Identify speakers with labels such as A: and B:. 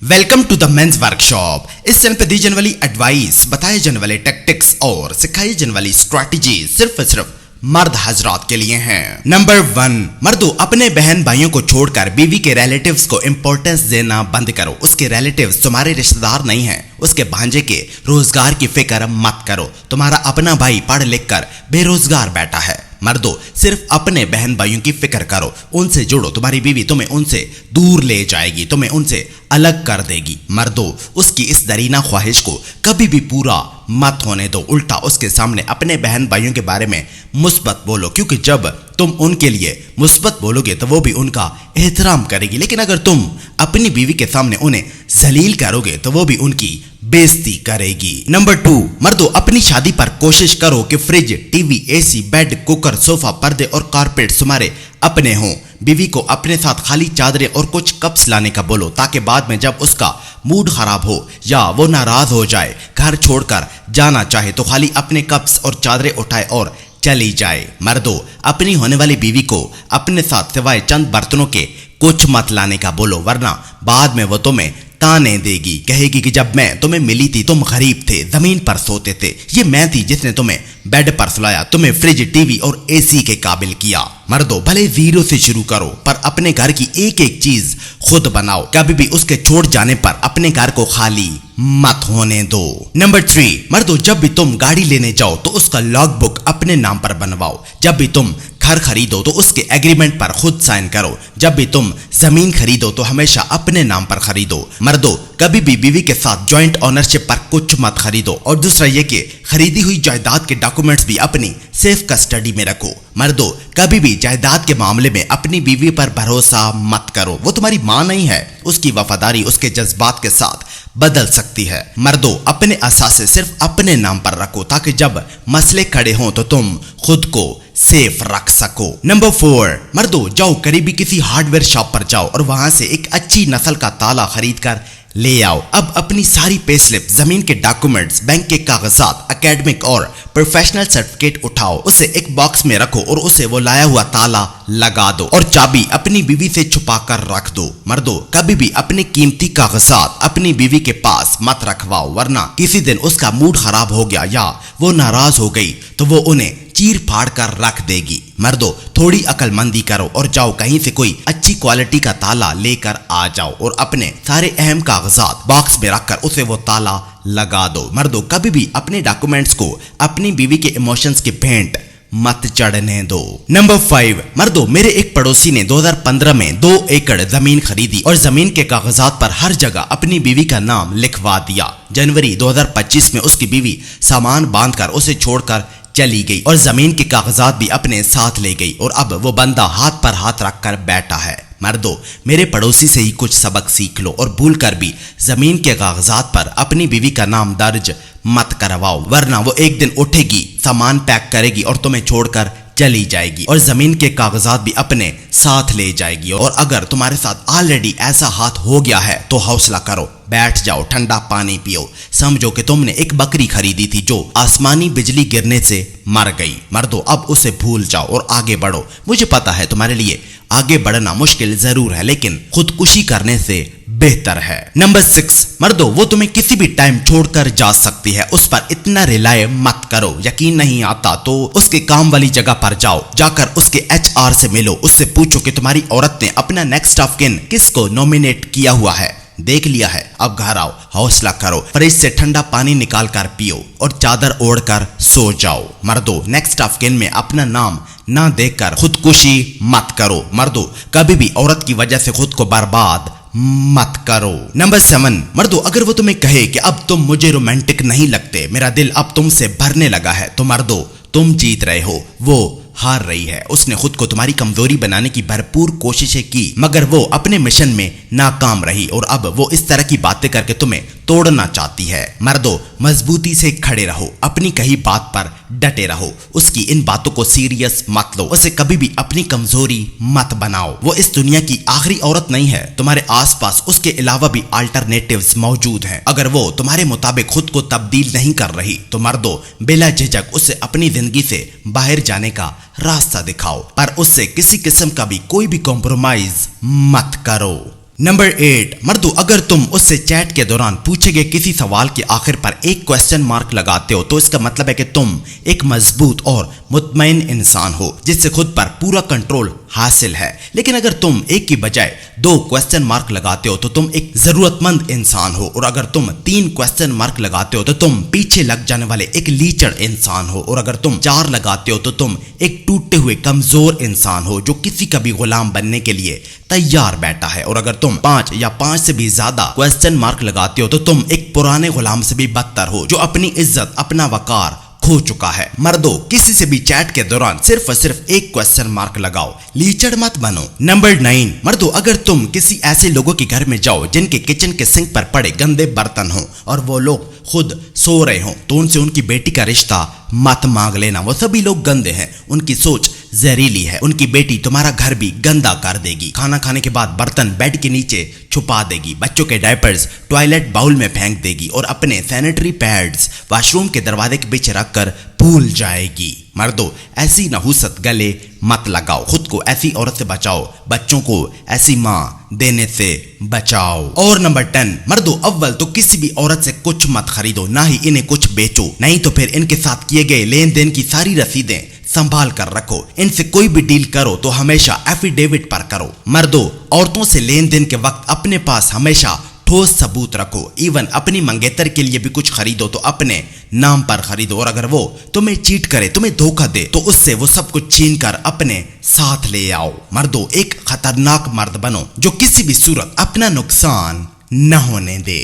A: Welcome to the men's workshop. इस channel पे दी जाने वाली एडवाइस, बताए जाने वाले टैक्टिक्स और सिखाई जाने वाली स्ट्रैटेजी सिर्फ मर्द हजरात के लिए हैं। नंबर 1, मर्दों अपने बहन भाइयों को छोड़कर बीवी के रिलेटिव्स को इंपॉर्टेंस देना बंद करो। उसके रिलेटिव्स तुम्हारे रिश्तेदार नहीं हैं। उसके भांजे के रोजगार की फिक्र मत करो। तुम्हारा अपना भाई पढ़ लिख कर बेरोजगार बैठा है। मर्दों सिर्फ अपने बहन भाइयों की फिक्र करो, उनसे जुड़ो। तुम्हारी बीवी तुम्हें उनसे दूर ले जाएगी, तुम्हें उनसे अलग कर देगी। मर्दों उसकी इस दरीना ख्वाहिश को कभी भी पूरा मत होने दो। उल्टा उसके सामने अपने बहन भाइयों के बारे में मुस्बत बोलो, क्योंकि जब तुम उनके लिए मुस्बत बोलोगे तो वो भी उनका एहतराम करेगी। लेकिन अगर तुम अपनी बीवी के सामने उन्हें जलील करोगे तो वो भी उनकी बेइज्जती करेगी। नंबर 2, मर्दों अपनी शादी पर कोशिश करो कि fridge, TV, AC, bed, cooker, sofa, पर्दे और कारपेट तुम्हारे अपने हों। बीवी को अपने साथ खाली चादरें और कुछ कप्स लाने का बोलो, ताकि बाद में जब उसका मूड खराब हो या वो नाराज हो जाए, घर छोड़कर जाना चाहे तो खाली अपने कप्स और चादरें उठाए और चली जाए। मर्दों अपनी होने वाली बीवी को अपने साथ सिवाय चंद बर्तनों के कुछ मत लाने का बोलो, वरना बाद में वो तुम्हें ताने देगी। कहेगी कि जब मैं तुम्हें मिली थी तुम गरीब थे, जमीन पर सोते थे। ये मैं थी जिसने तुम्हें बेड पर सुलाया, तुम्हें फ्रिज, टीवी और एसी के काबिल किया। मर्दों भले जीरो से शुरू करो, पर अपने घर की एक एक चीज खुद बनाओ। कभी भी उसके छोड़ जाने पर अपने घर को खाली मत होने दो। नंबर 3, मर्दों जब भी तुम गाड़ी लेने जाओ तो उसका लॉग बुक अपने नाम पर बनवाओ। जब भी तुम घर खरीदो तो उसके एग्रीमेंट पर खुद साइन करो। जब भी तुम जमीन खरीदो तो हमेशा अपने नाम पर खरीदो। मर्दों कभी भी बीवी के साथ जॉइंट ओनरशिप पर कुछ मत खरीदो। और दूसरा ये कि खरीदी हुई जायदाद के डॉक्यूमेंट्स भी अपनी सेफ कस्टडी में रखो। मर्दों कभी भी जायदाद के मामले में अपनी बीवी पर भरोसा मत करो। वो तुम्हारी मां नहीं है। उसकी वफादारी उसके जज्बात के साथ बदल सकती है। मर्दों अपने असासे सिर्फ अपने नाम पर रखो, ताकि जब मसले खड़े हों तो तुम खुद को सेफ रख सको। नंबर 4, मर्दों जाओ करीबी किसी हार्डवेयर शॉप पर जाओ और वहां से एक अच्छी नस्ल का ताला खरीद कर ले आओ। अब अपनी सारी पे स्लिप, जमीन के डॉक्यूमेंट्स, बैंक के कागजात, एकेडमिक और प्रोफेशनल सर्टिफिकेट उठाओ, उसे एक बॉक्स में रखो और उसे वो लाया हुआ ताला लगा दो और चाबी अपनी बीवी से छुपा कर रख दो। मर्दों कभी भी अपने कीमती कागजात अपनी बीवी के पास मत रखवाओ, वरना किसी दिन उसका मूड खराब हो गया या वो नाराज हो गई तो वो उन्हें चीर फाड़ कर रख देगी। मर्दों थोड़ी अकलमंदी करो और जाओ कहीं से कोई अच्छी क्वालिटी का ताला लेकर आ जाओ और अपने सारे अहम कागजात बॉक्स में रखकर उसे वो ताला लगा दो। मर्दों कभी भी अपने डॉक्यूमेंट्स को अपनी बीवी के इमोशंस की भेंट मत चढ़ने दो। नंबर 5, मर्दों मेरे एक पड़ोसी ने 2015 में 2 एकड़ जमीन खरीदी और जमीन के कागजात पर हर जगह अपनी बीवी का नाम लिखवा दिया। जनवरी 2025 में उसकी बीवी सामान बांधकर उसे छोड़कर चली गई और जमीन के कागजात भी अपने साथ ले गई और अब वो बंदा हाथ पर हाथ रखकर बैठा है। मर्दों मेरे पड़ोसी से ही कुछ सबक सीख लो और भूल कर भी जमीन के कागजात पर अपनी बीवी का नाम दर्ज मत करवाओ, वरना वो एक दिन उठेगी, सामान पैक करेगी और तुम्हें छोड़कर चली जाएगी और जमीन के कागजात भी अपने साथ ले जाएगी। और अगर तुम्हारे साथ ऑलरेडी ऐसा हाथ हो गया है तो हौसला करो, बैठ जाओ, ठंडा पानी पियो। समझो कि तुमने एक बकरी खरीदी थी जो आसमानी बिजली गिरने से मर गई। मर्दों अब उसे भूल जाओ और आगे बढ़ो। मुझे पता है तुम्हारे लिए आगे बढ़ना मुश्किल जरूर है, लेकिन खुदकुशी करने से बेहतर है। नंबर 6, मर्दों वो तुम्हें किसी भी टाइम छोड़कर जा सकती है, उस पर इतना रिलाय मत करो। यकीन नहीं आता तो उसके काम वाली जगह पर जाओ, जाकर उसके HR से मिलो, उससे पूछो कि तुम्हारी औरत ने अपना नेक्स्ट ऑफ किन किसको नॉमिनेट किया हुआ है। देख लिया है, अब घर आओ, हौसला करो, फ्रिज से ठंडा पानी निकाल कर पियो और चादर ओढ़ कर सो जाओ। मर्दों नेक्स्ट ऑफ किन में अपना नाम ना देखकर खुदकुशी मत करो। मर्दों कभी भी औरत की वजह से खुद को बर्बाद मत करो। नंबर 7, मर्दों अगर वो तुम्हें कहे कि अब तुम मुझे रोमांटिक नहीं लगते, मेरा दिल अब तुमसे भरने लगा है, तो मर्दों तुम जीत रहे हो, वो हार रही है। उसने खुद को तुम्हारी कमजोरी बनाने की भरपूर कोशिशें की, मगर वो अपने मिशन में नाकाम रही और अब वो इस तरह की बातें करके तुम्हें तोड़ना चाहती है। मर्दों मजबूती से खड़े रहो, अपनी कही बात पर डटे रहो, उसकी इन बातों को सीरियस मत लो, उसे कभी भी अपनी कमजोरी मत बनाओ। वो इस दुनिया की आखिरी औरत नहीं है, तुम्हारे आसपास उसके अलावा भी अल्टरनेटिव्स मौजूद हैं। अगर वो तुम्हारे मुताबिक खुद को तब्दील नहीं कर रही तो मर्दों बिला झिझक उसे अपनी जिंदगी से बाहर जाने का रास्ता दिखाओ, पर उससे किसी किस्म का भी कोई भी कॉम्प्रोमाइज मत करो। नंबर 8, मर्दों अगर तुम उससे चैट के दौरान पूछे गए किसी सवाल के आखिर पर एक क्वेश्चन मार्क लगाते हो तो इसका मतलब है कि तुम एक मजबूत और मुतमईन इंसान हो जिससे खुद पर पूरा कंट्रोल हासिल है। लेकिन अगर तुम एक की बजाय 2 क्वेश्चन मार्क लगाते हो तो तुम एक जरूरतमंद इंसान हो, और अगर तुम 3 क्वेश्चन मार्क लगाते हो तो तुम पीछे लग जाने वाले एक लीचड़ इंसान हो, और अगर तुम 4 लगाते हो तो तुम एक टूटे हुए कमजोर इंसान हो जो किसी का भी गुलाम बनने के लिए तैयार बैठा है, और अगर तुम 5 या 5 से भी ज्यादा क्वेश्चन मार्क लगाते हो तो तुम एक पुराने गुलाम से भी बदतर हो जो अपनी इज्जत अपना वकार खो चुका है। मर्दों किसी से भी चैट के दौरान सिर्फ और सिर्फ एक क्वेश्चन मार्क लगाओ, लीचड़ मत बनो। नंबर 9, मर्दों अगर तुम किसी ऐसे लोगों के घर में जाओ जिनके किचन के सिंक पर पड़े गंदे बर्तन हो और वो लोग खुद सो रहे हो तो उनसे उनकी बेटी का रिश्ता मत मांग लेना। वो सभी लोग गंदे हैं, उनकी सोच जहरीली है, उनकी बेटी तुम्हारा घर भी गंदा कर देगी, खाना खाने के बाद बर्तन बेड के नीचे छुपा देगी, बच्चों के डायपर्स टॉयलेट बाउल में फेंक देगी और अपने सैनिटरी पैड्स वॉशरूम के दरवाजे के पीछे रखकर भूल जाएगी। मर्दों ऐसी नहुसत गले मत लगाओ, खुद को ऐसी औरत से बचाओ, बच्चों को ऐसी माँ देने से बचाओ। और नंबर 10, मर्दों अव्वल तो किसी भी औरत से कुछ मत खरीदो, ना ही इन्हें कुछ बेचो, नहीं तो फिर इनके साथ किए गए लेन देन की सारी रसीदें संभाल कर रखो। इनसे कोई भी डील करो तो हमेशा एफिडेविट पर करो। मर्दों औरतों से लेन देन के वक्त अपने पास हमेशा ठोस सबूत रखो, इवन अपनी मंगेतर के लिए भी कुछ खरीदो तो अपने नाम पर खरीदो, और अगर वो तुम्हें चीट करे, तुम्हें धोखा दे तो उससे वो सब कुछ छीन कर अपने साथ ले आओ। मर्दों एक खतरनाक मर्द बनो जो किसी भी सूरत अपना नुकसान न होने दे।